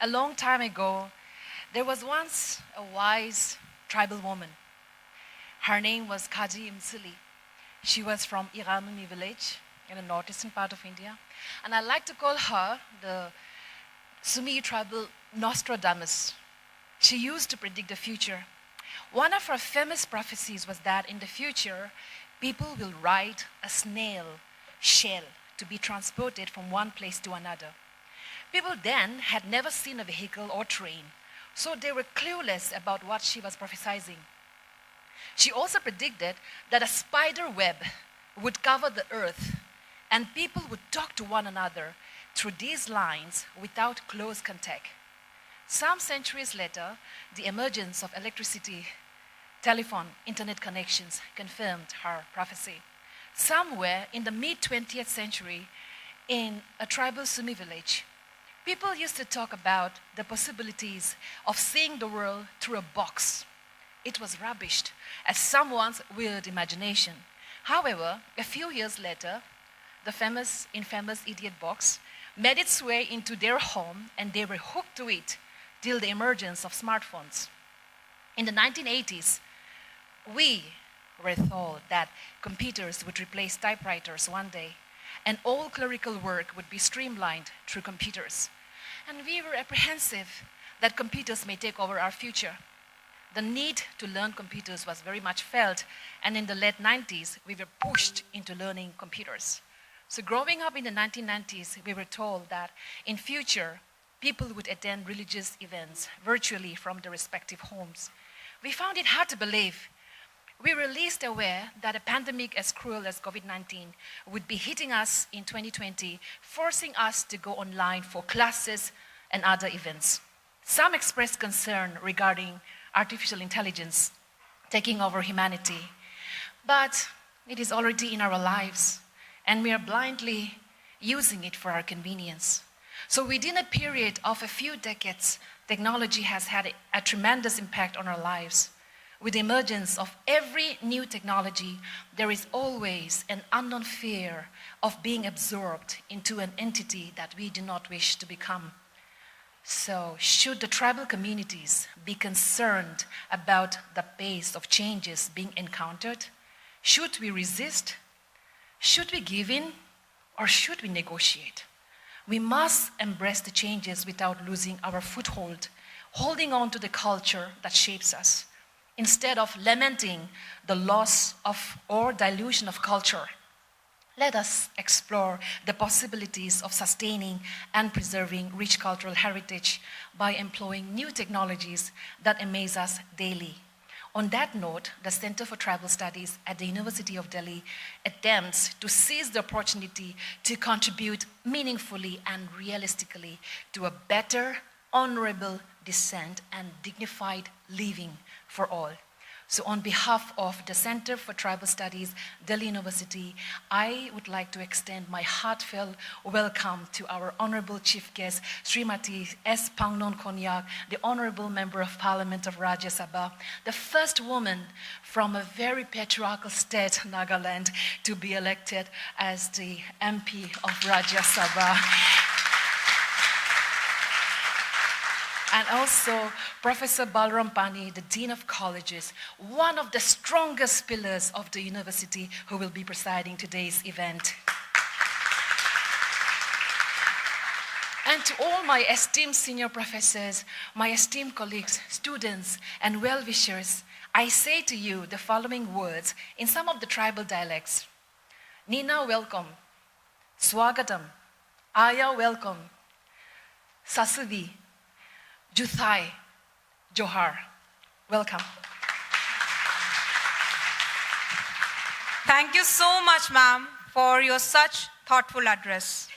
A long time ago, there was once a wise tribal woman. Her name was Kaji Imsili. She was from Iranuni village in the northeastern part of India. And I like to call her the Sumi tribal Nostradamus. She used to predict the future. One of her famous prophecies was that in the future, people will ride a snail shell to be transported from one place to another. People then had never seen a vehicle or train, so they were clueless about what she was prophesying. She also predicted that a spider web would cover the earth and people would talk to one another through these lines without close contact. Some centuries later, the emergence of electricity, telephone, internet connections confirmed her prophecy. Somewhere in the mid-20th century, in a tribal Sumi village, people used to talk about the possibilities of seeing the world through a box. It was rubbished as someone's weird imagination. However, a few years later, the infamous idiot box made its way into their home and they were hooked to it till the emergence of smartphones. In the 1980s, we were told that computers would replace typewriters one day and all clerical work would be streamlined through computers. And we were apprehensive that computers may take over our future. The need to learn computers was very much felt, and in the late 90s, we were pushed into learning computers. So growing up in the 1990s, we were told that in future, people would attend religious events virtually from their respective homes. We found it hard to believe. We were least aware that a pandemic as cruel as COVID-19 would be hitting us in 2020, forcing us to go online for classes and other events. Some expressed concern regarding artificial intelligence taking over humanity. But it is already in our lives, and we are blindly using it for our convenience. So within a period of a few decades, technology has had a tremendous impact on our lives. With the emergence of every new technology, there is always an unknown fear of being absorbed into an entity that we do not wish to become. So, should the tribal communities be concerned about the pace of changes being encountered? Should we resist? Should we give in? Or should we negotiate? We must embrace the changes without losing our foothold, holding on to the culture that shapes us, instead of lamenting the loss of or dilution of culture. Let us explore the possibilities of sustaining and preserving rich cultural heritage by employing new technologies that amaze us daily. On that note, the Center for Tribal Studies at the University of Delhi attempts to seize the opportunity to contribute meaningfully and realistically to a better, honorable descent and dignified living for all. So on behalf of the Center for Tribal Studies, Delhi University, I would like to extend my heartfelt welcome to our Honorable Chief Guest, Srimati S. Pangnon Konyak, the Honorable Member of Parliament of Rajya Sabha, the first woman from a very patriarchal state, Nagaland, to be elected as the MP of Rajya Sabha. And also Professor Balram Pani, the Dean of Colleges, one of the strongest pillars of the university, who will be presiding today's event. And to all my esteemed senior professors, my esteemed colleagues, students, and well-wishers, I say to you the following words in some of the tribal dialects. Nina, welcome. Swagatam. Aya, welcome. Sasuvi. Juthai, Johar. Welcome. Thank you so much, ma'am, for your such thoughtful address.